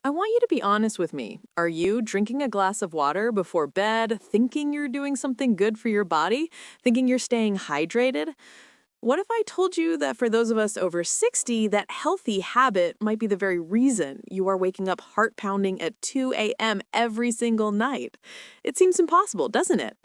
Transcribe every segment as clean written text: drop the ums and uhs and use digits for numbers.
I want you to be honest with me. Are you drinking a glass of water before bed, thinking you're doing something good for your body, thinking you're staying hydrated? What if I told you that for those of us over 60, that healthy habit might be the very reason you are waking up heart pounding at 2 a.m. every single night? It seems impossible, doesn't it?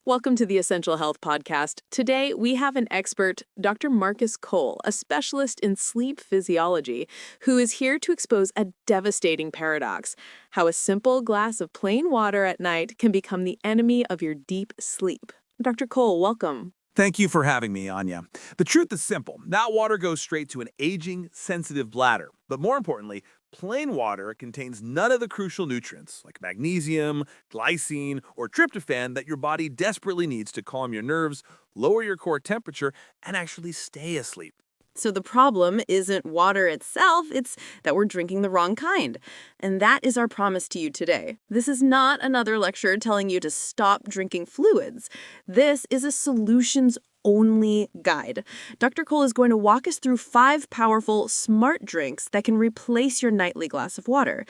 Welcome to the Essential Health Podcast. Today, we have an expert, Dr. Marcus Cole, a specialist in sleep physiology, who is here to expose a devastating paradox: how a simple glass of plain water at night can become the enemy of your deep sleep. Dr. Cole, welcome. Thank you for having me, Anya. The truth is simple. That water goes straight to an aging, sensitive bladder. But more importantly, plain water contains none of the crucial nutrients like magnesium, glycine, or tryptophan that your body desperately needs to calm your nerves, lower your core temperature, and actually stay asleep. So the problem isn't water itself, it's that we're drinking the wrong kind. And that is our promise to you today. This is not another lecture telling you to stop drinking fluids. This is a solutions-only guide. Dr. Cole is going to walk us through 5 powerful, smart drinks that can replace your nightly glass of water.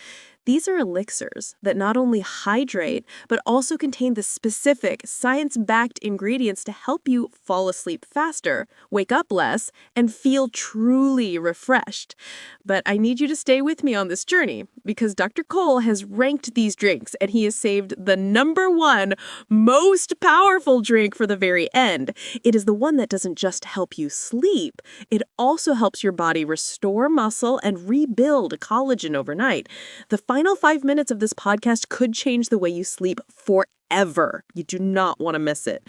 These are elixirs that not only hydrate, but also contain the specific, science-backed ingredients to help you fall asleep faster, wake up less, and feel truly refreshed. But I need you to stay with me on this journey, because Dr. Cole has ranked these drinks, and he has saved the #1 most powerful drink for the very end. It is the one that doesn't just help you sleep, it also helps your body restore muscle and rebuild collagen overnight. The final 5 minutes of this podcast could change the way you sleep forever. You do not want to miss it.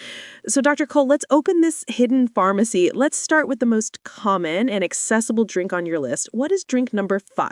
So, Dr. Cole, let's open this hidden pharmacy. Let's start with the most common and accessible drink on your list. What is drink number 5?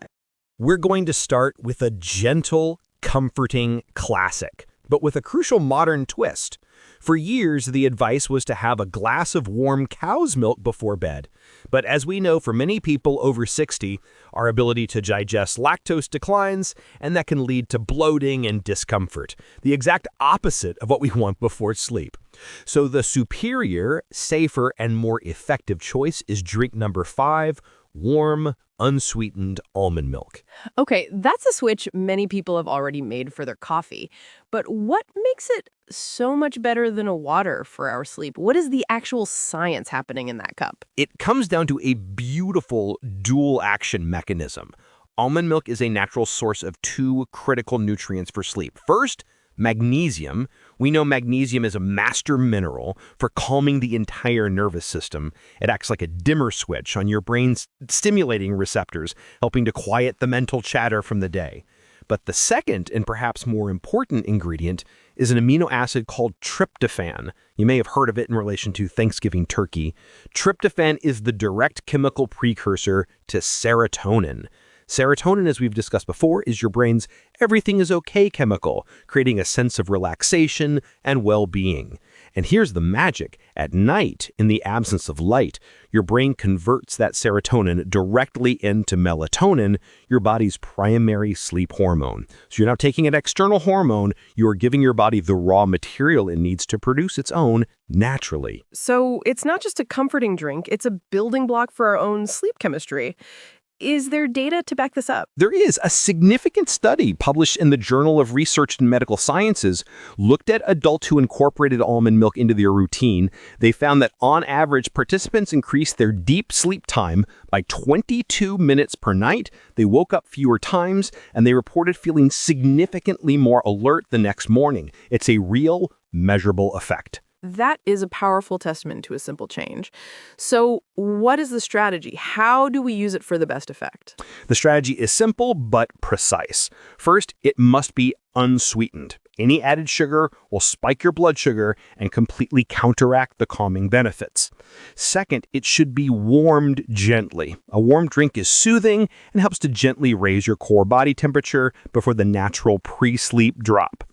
We're going to start with a gentle, comforting classic, but with a crucial modern twist. For years, the advice was to have a glass of warm cow's milk before bed. But as we know, for many people over 60, our ability to digest lactose declines, and that can lead to bloating and discomfort, the exact opposite of what we want before sleep. So the superior, safer, and more effective choice is drink number 5, warm, unsweetened almond milk. Okay, that's a switch many people have already made for their coffee. But what makes it so much better than a water for our sleep? What is the actual science happening in that cup? It comes down to a beautiful dual action mechanism. Almond milk is a natural source of 2 critical nutrients for sleep. First, magnesium. We know magnesium is a master mineral for calming the entire nervous system. It acts like a dimmer switch on your brain's stimulating receptors, helping to quiet the mental chatter from the day. But the second, and perhaps more important ingredient, is an amino acid called tryptophan. You may have heard of it in relation to Thanksgiving turkey. Tryptophan is the direct chemical precursor to serotonin. Serotonin, as we've discussed before, is your brain's everything is okay chemical, creating a sense of relaxation and well-being. And here's the magic. At night, in the absence of light, your brain converts that serotonin directly into melatonin, your body's primary sleep hormone. So you're not taking an external hormone, you're giving your body the raw material it needs to produce its own naturally. So it's not just a comforting drink, it's a building block for our own sleep chemistry. Is there data to back this up? There is a significant study published in the Journal of Research in Medical Sciences looked at adults who incorporated almond milk into their routine. They found that on average, participants increased their deep sleep time by 22 minutes per night. They woke up fewer times, and they reported feeling significantly more alert the next morning. It's a real, measurable effect. That is a powerful testament to a simple change. So what is the strategy? How do we use it for the best effect? The strategy is simple but precise. First, it must be unsweetened. Any added sugar will spike your blood sugar and completely counteract the calming benefits. Second, it should be warmed gently. A warm drink is soothing and helps to gently raise your core body temperature before the natural pre-sleep drop.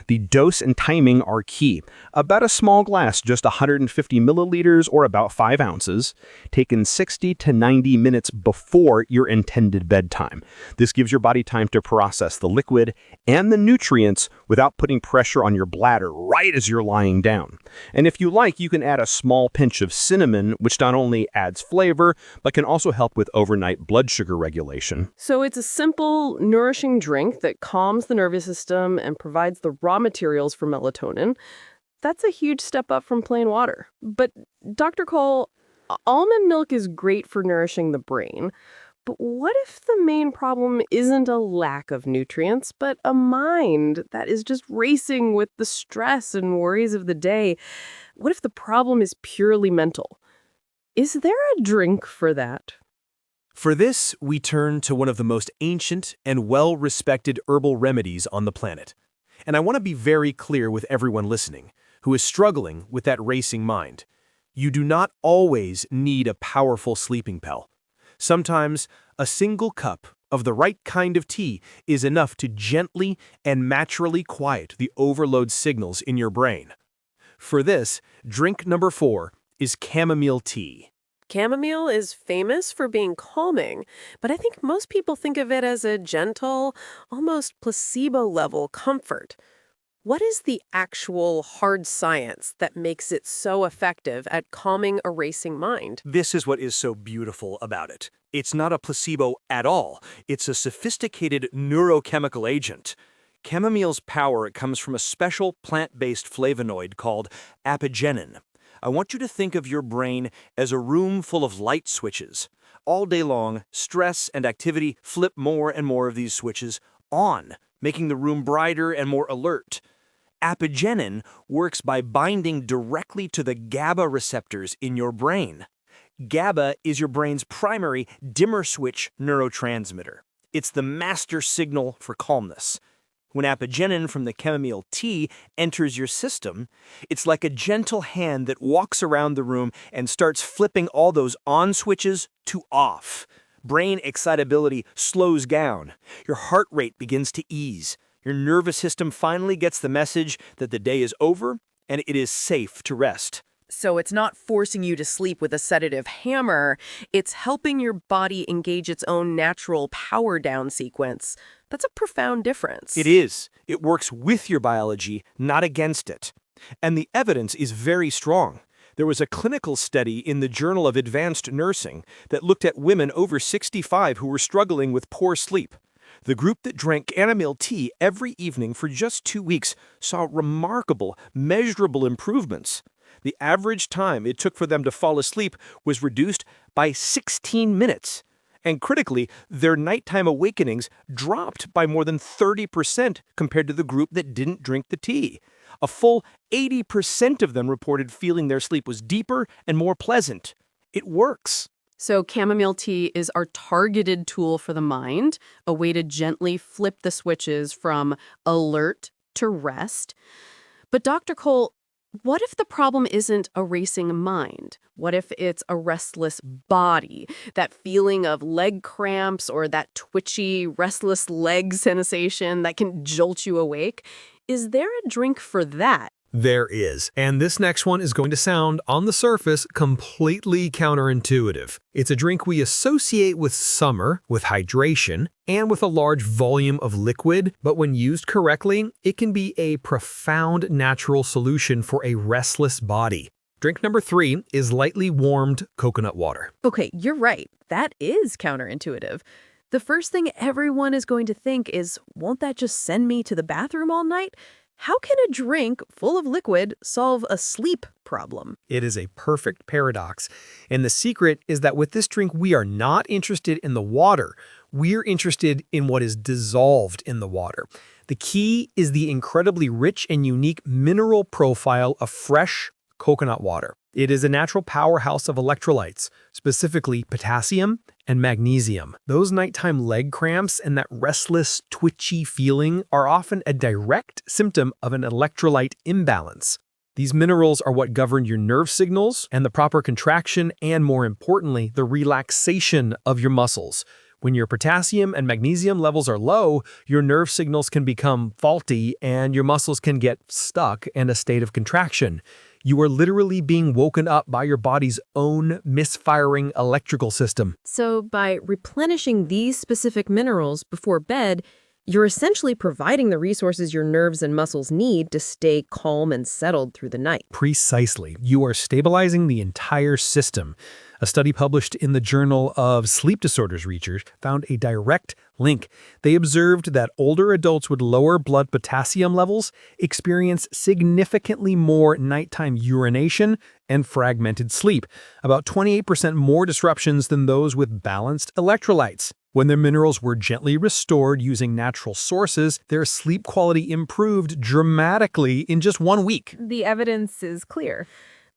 The dose and timing are key. About a small glass, just 150 milliliters or about 5 ounces, taken 60 to 90 minutes before your intended bedtime. This gives your body time to process the liquid and the nutrients without putting pressure on your bladder right as you're lying down. And if you like, you can add a small pinch of cinnamon, which not only adds flavor, but can also help with overnight blood sugar regulation. So it's a simple, nourishing drink that calms the nervous system and provides the raw materials for melatonin. That's a huge step up from plain water. But Dr. Cole, almond milk is great for nourishing the brain. But what if the main problem isn't a lack of nutrients, but a mind that is just racing with the stress and worries of the day? What if the problem is purely mental? Is there a drink for that? For this, we turn to one of the most ancient and well-respected herbal remedies on the planet. And I want to be very clear with everyone listening who is struggling with that racing mind. You do not always need a powerful sleeping pill. Sometimes a single cup of the right kind of tea is enough to gently and naturally quiet the overload signals in your brain. For this, drink number 4 is chamomile tea. Chamomile is famous for being calming, but I think most people think of it as a gentle, almost placebo-level comfort. What is the actual hard science that makes it so effective at calming a racing mind? This is what is so beautiful about it. It's not a placebo at all. It's a sophisticated neurochemical agent. Chamomile's power comes from a special plant-based flavonoid called apigenin. I want you to think of your brain as a room full of light switches. All day long, stress and activity flip more and more of these switches on, making the room brighter and more alert. Apigenin works by binding directly to the GABA receptors in your brain. GABA is your brain's primary dimmer switch neurotransmitter. It's the master signal for calmness. When apigenin from the chamomile tea enters your system, it's like a gentle hand that walks around the room and starts flipping all those on switches to off. Brain excitability slows down. Your heart rate begins to ease. Your nervous system finally gets the message that the day is over and it is safe to rest. So it's not forcing you to sleep with a sedative hammer. It's helping your body engage its own natural power down sequence. That's a profound difference. It is. It works with your biology, not against it. And the evidence is very strong. There was a clinical study in the Journal of Advanced Nursing that looked at women over 65 who were struggling with poor sleep. The group that drank chamomile tea every evening for just 2 weeks saw remarkable, measurable improvements. The average time it took for them to fall asleep was reduced by 16 minutes. And critically, their nighttime awakenings dropped by more than 30% compared to the group that didn't drink the tea. A full 80% of them reported feeling their sleep was deeper and more pleasant. It works. So chamomile tea is our targeted tool for the mind, a way to gently flip the switches from alert to rest. But Dr. Cole, what if the problem isn't a racing mind? What if it's a restless body? That feeling of leg cramps or that twitchy, restless leg sensation that can jolt you awake? Is there a drink for that? There is. And this next one is going to sound, on the surface, completely counterintuitive. It's a drink we associate with summer, with hydration, and with a large volume of liquid, but when used correctly, it can be a profound natural solution for a restless body. Drink number 3 is lightly warmed coconut water. Okay, you're right. That is counterintuitive. The first thing everyone is going to think is, won't that just send me to the bathroom all night? How can a drink full of liquid solve a sleep problem? It is a perfect paradox. And the secret is that with this drink, we are not interested in the water. We're interested in what is dissolved in the water. The key is the incredibly rich and unique mineral profile of fresh coconut water. It is a natural powerhouse of electrolytes, specifically potassium and magnesium. Those nighttime leg cramps and that restless, twitchy feeling are often a direct symptom of an electrolyte imbalance. These minerals are what govern your nerve signals and the proper contraction and, more importantly, the relaxation of your muscles. When your potassium and magnesium levels are low, your nerve signals can become faulty and your muscles can get stuck in a state of contraction. You are literally being woken up by your body's own misfiring electrical system. So by replenishing these specific minerals before bed, you're essentially providing the resources your nerves and muscles need to stay calm and settled through the night. Precisely. You are stabilizing the entire system. A study published in the Journal of Sleep Disorders research found a direct link. They observed that older adults with lower blood potassium levels experience significantly more nighttime urination and fragmented sleep, about 28% more disruptions than those with balanced electrolytes. When their minerals were gently restored using natural sources, their sleep quality improved dramatically in just 1 week. The evidence is clear.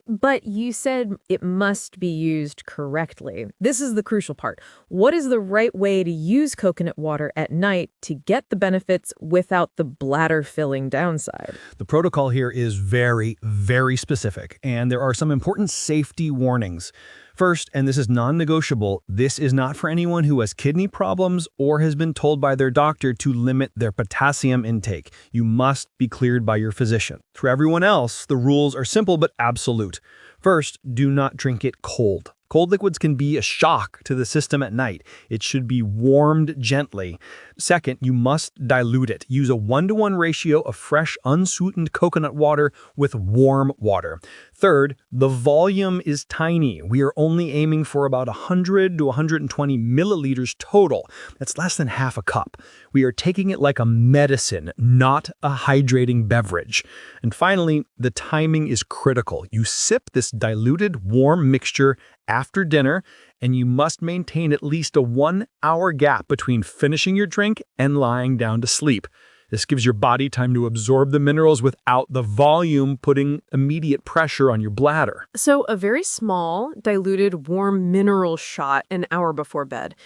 But you said it must be used correctly. This is the crucial part. What is the right way to use coconut water at night to get the benefits without the bladder-filling downside? The protocol here is very, very specific, and there are some important safety warnings. First, and this is non-negotiable, this is not for anyone who has kidney problems or has been told by their doctor to limit their potassium intake. You must be cleared by your physician. For everyone else, the rules are simple but absolute. First, do not drink it cold. Cold liquids can be a shock to the system at night. It should be warmed gently. Second, you must dilute it. Use a 1-to-1 ratio of fresh, unsweetened coconut water with warm water. Third, the volume is tiny. We are only aiming for about 100 to 120 milliliters total. That's less than half a cup. We are taking it like a medicine, not a hydrating beverage. And finally, the timing is critical. You sip this diluted, warm mixture after dinner, and you must maintain at least a 1-hour gap between finishing your drink and lying down to sleep. This gives your body time to absorb the minerals without the volume putting immediate pressure on your bladder. So a very small, diluted, warm mineral shot an hour before bed.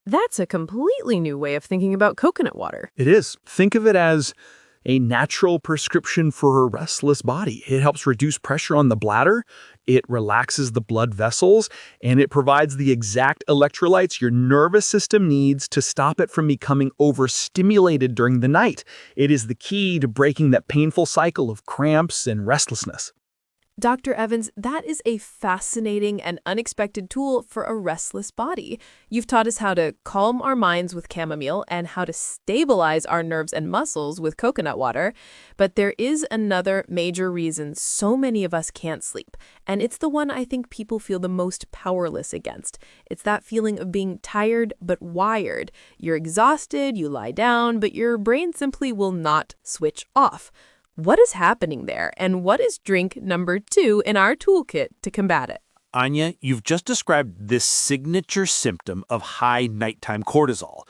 That's a completely new way of thinking about coconut water. It is. Think of it as a natural prescription for a restless body. It helps reduce pressure on the bladder, it relaxes the blood vessels, and it provides the exact electrolytes your nervous system needs to stop it from becoming overstimulated during the night. It is the key to breaking that painful cycle of cramps and restlessness. Dr. Evans, that is a fascinating and unexpected tool for a restless body. You've taught us how to calm our minds with chamomile and how to stabilize our nerves and muscles with coconut water. But there is another major reason so many of us can't sleep, and it's the one I think people feel the most powerless against. It's that feeling of being tired but wired. You're exhausted, you lie down, but your brain simply will not switch off. What is happening there, and what is drink number 2 in our toolkit to combat it? Anya, you've just described this signature symptom of high nighttime cortisol.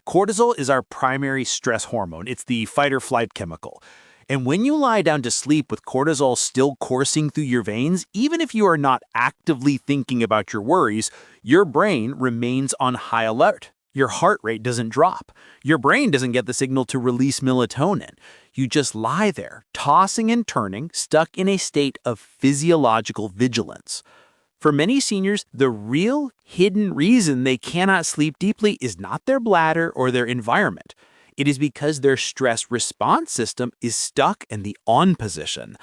Cortisol is our primary stress hormone. It's the fight-or-flight chemical. And when you lie down to sleep with cortisol still coursing through your veins, even if you are not actively thinking about your worries, your brain remains on high alert. Your heart rate doesn't drop. Your brain doesn't get the signal to release melatonin. You just lie there, tossing and turning, stuck in a state of physiological vigilance. For many seniors, the real hidden reason they cannot sleep deeply is not their bladder or their environment. It is because their stress response system is stuck in the on position.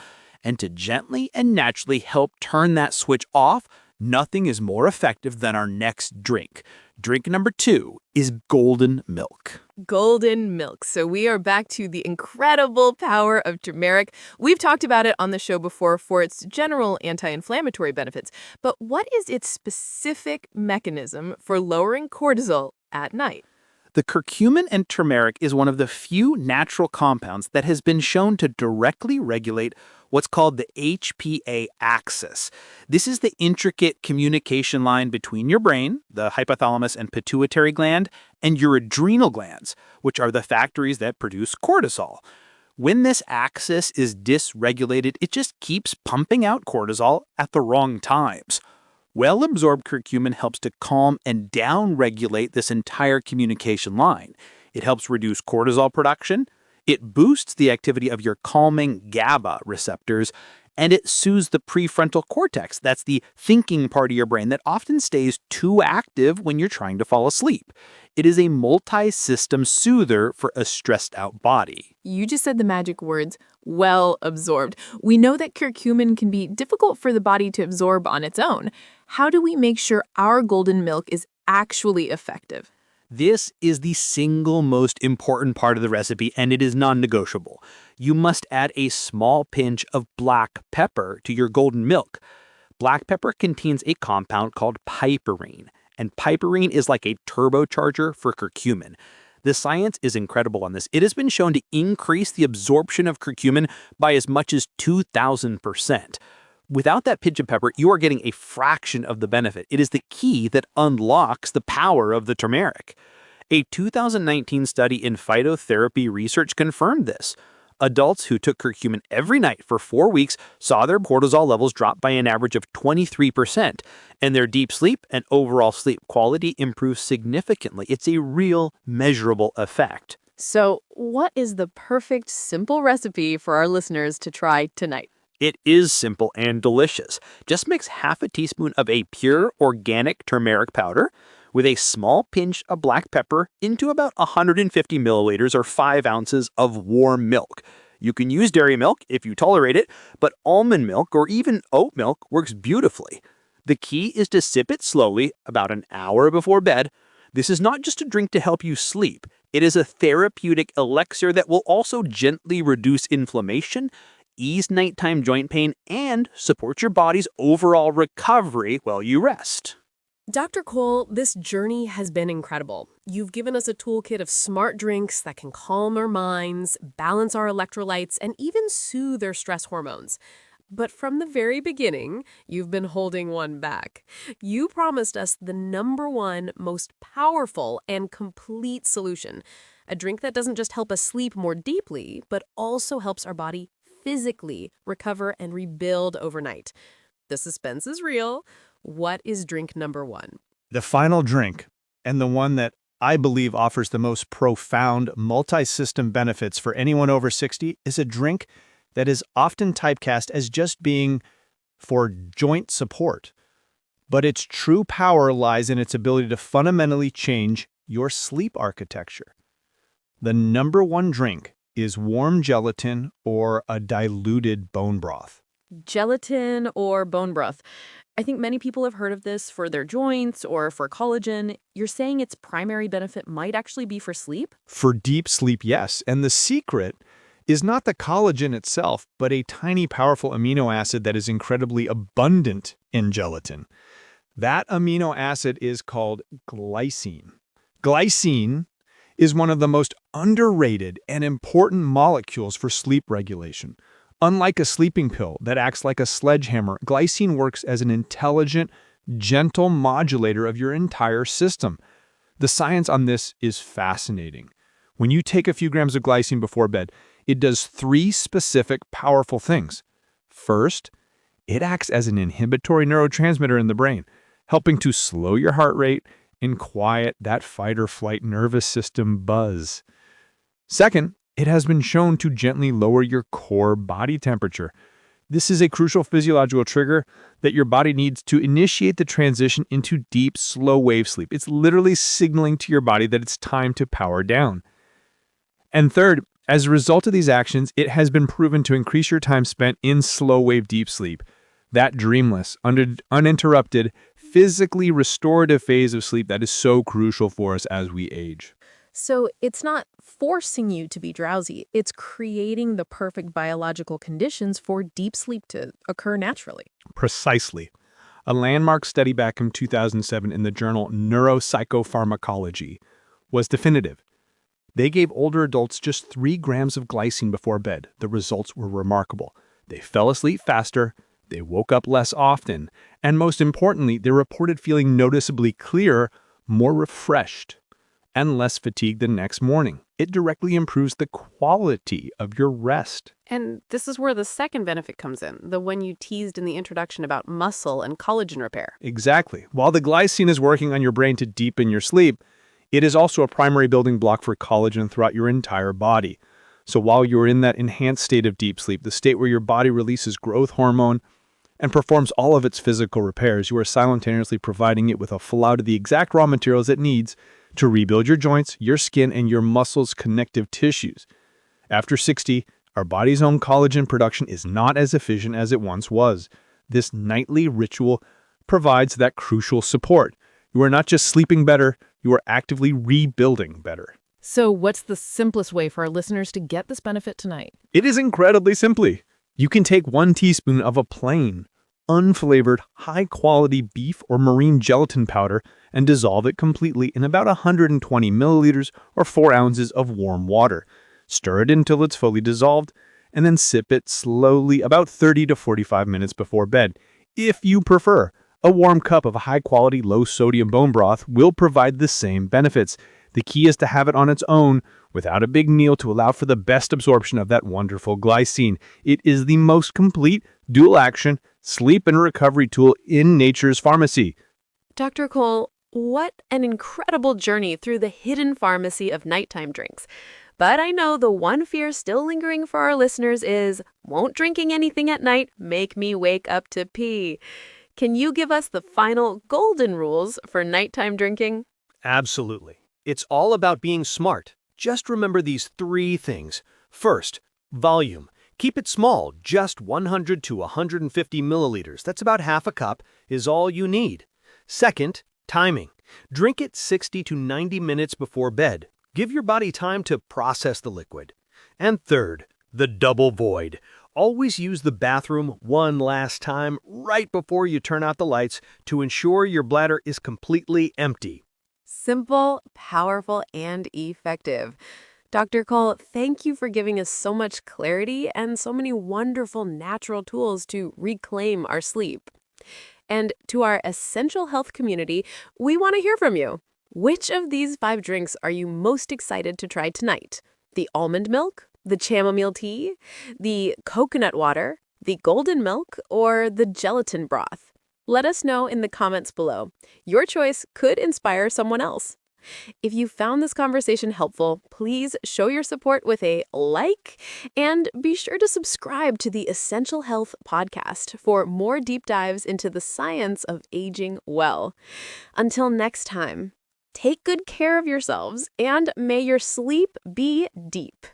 And to gently and naturally help turn that switch off, nothing is more effective than our next drink. Drink number 2 is golden milk. Golden milk. So we are back to the incredible power of turmeric. We've talked about it on the show before for its general anti-inflammatory benefits. But what is its specific mechanism for lowering cortisol at night? The curcumin and turmeric is one of the few natural compounds that has been shown to directly regulate what's called the HPA axis. This is the intricate communication line between your brain, the hypothalamus and pituitary gland, and your adrenal glands, which are the factories that produce cortisol. When this axis is dysregulated, it just keeps pumping out cortisol at the wrong times. Well-absorbed curcumin helps to calm and down-regulate this entire communication line. It helps reduce cortisol production, it boosts the activity of your calming GABA receptors, And it soothes the prefrontal cortex. That's the thinking part of your brain that often stays too active when you're trying to fall asleep. It is a multi-system soother for a stressed-out body. You just said the magic words, well absorbed. We know that curcumin can be difficult for the body to absorb on its own. How do we make sure our golden milk is actually effective? This is the single most important part of the recipe, and it is non-negotiable. You must add a small pinch of black pepper to your golden milk. Black pepper contains a compound called piperine, and piperine is like a turbocharger for curcumin. The science is incredible on this. It has been shown to increase the absorption of curcumin by as much as 2,000%. Without that pinch of pepper, you are getting a fraction of the benefit. It is the key that unlocks the power of the turmeric. A 2019 study in phytotherapy research confirmed this. Adults who took curcumin every night for 4 weeks saw their cortisol levels drop by an average of 23%, and their deep sleep and overall sleep quality improved significantly. It's a real measurable effect. So, what is the perfect, simple recipe for our listeners to try tonight? It is simple and delicious. Just mix half a teaspoon of a pure organic turmeric powder with a small pinch of black pepper into about 150 milliliters or 5 ounces of warm milk. You can use dairy milk if you tolerate it, but almond milk or even oat milk works beautifully. The key is to sip it slowly about an hour before bed. This is not just a drink to help you sleep. It is a therapeutic elixir that will also gently reduce inflammation, ease nighttime joint pain, and support your body's overall recovery while you rest. Dr. Cole, this journey has been incredible. You've given us a toolkit of smart drinks that can calm our minds, balance our electrolytes, and even soothe our stress hormones. But from the very beginning, you've been holding one back. You promised us the #1 most powerful and complete solution, a drink that doesn't just help us sleep more deeply, but also helps our body physically recover and rebuild overnight. The suspense is real. What is drink #1? The final drink, and the one that I believe offers the most profound multi-system benefits for anyone over 60, is a drink that is often typecast as just being for joint support. But its true power lies in its ability to fundamentally change your sleep architecture. The #1 drink is warm gelatin or a diluted bone broth. Gelatin or bone broth. I think many people have heard of this for their joints or for collagen. You're saying its primary benefit might actually be for sleep? For deep sleep, yes. And the secret is not the collagen itself, but a tiny, powerful amino acid that is incredibly abundant in gelatin. That amino acid is called glycine. Glycine is one of the most underrated and important molecules for sleep regulation. Unlike a sleeping pill that acts like a sledgehammer, glycine works as an intelligent, gentle modulator of your entire system. The science on this is fascinating. When you take a few grams of glycine before bed, it does 3 specific powerful things. First, it acts as an inhibitory neurotransmitter in the brain, helping to slow your heart rate and quiet that fight-or-flight nervous system buzz. Second, it has been shown to gently lower your core body temperature. This is a crucial physiological trigger that your body needs to initiate the transition into deep, slow-wave sleep. It's literally signaling to your body that it's time to power down. And third, as a result of these actions, it has been proven to increase your time spent in slow-wave deep sleep, that dreamless, uninterrupted, physically restorative phase of sleep that is so crucial for us as we age. So it's not forcing you to be drowsy. It's creating the perfect biological conditions for deep sleep to occur naturally. Precisely. A landmark study back in 2007 in the journal Neuropsychopharmacology was definitive. They gave older adults just 3 grams of glycine before bed. The results were remarkable. They fell asleep faster, they woke up less often, and most importantly, they reported feeling noticeably clearer, more refreshed, and less fatigued the next morning. It directly improves the quality of your rest. And this is where the second benefit comes in, the one you teased in the introduction about muscle and collagen repair. Exactly. While the glycine is working on your brain to deepen your sleep, it is also a primary building block for collagen throughout your entire body. So while you're in that enhanced state of deep sleep, the state where your body releases growth hormone and performs all of its physical repairs, you are simultaneously providing it with a flow of the exact raw materials it needs to rebuild your joints, your skin, and your muscles' connective tissues. After 60, our body's own collagen production is not as efficient as it once was. This nightly ritual provides that crucial support. You are not just sleeping better, you are actively rebuilding better. So what's the simplest way for our listeners to get this benefit tonight? It is incredibly simply. You can take 1 teaspoon of a plain, unflavored, high-quality beef or marine gelatin powder and dissolve it completely in about 120 milliliters or 4 ounces of warm water. Stir it until it's fully dissolved, and then sip it slowly about 30 to 45 minutes before bed. If you prefer, a warm cup of high-quality, low-sodium bone broth will provide the same benefits. The key is to have it on its own, without a big meal, to allow for the best absorption of that wonderful glycine. It is the most complete, dual-action, sleep and recovery tool in nature's pharmacy. Dr. Cole, what an incredible journey through the hidden pharmacy of nighttime drinks. But I know the one fear still lingering for our listeners is, won't drinking anything at night make me wake up to pee? Can you give us the final golden rules for nighttime drinking? Absolutely. It's all about being smart. Just remember these 3 things. First, volume. Keep it small, just 100 to 150 milliliters. That's about half a cup is all you need. Second, timing. Drink it 60 to 90 minutes before bed. Give your body time to process the liquid. And third, the double void. Always use the bathroom one last time right before you turn out the lights to ensure your bladder is completely empty. Simple, powerful, and effective. Dr. Cole, thank you for giving us so much clarity and so many wonderful natural tools to reclaim our sleep. And to our essential health community, we want to hear from you. Which of these 5 drinks are you most excited to try tonight? The almond milk, the chamomile tea, the coconut water, the golden milk, or the gelatin broth? Let us know in the comments below. Your choice could inspire someone else. If you found this conversation helpful, please show your support with a like and be sure to subscribe to the Essential Health podcast for more deep dives into the science of aging well. Until next time, take good care of yourselves and may your sleep be deep.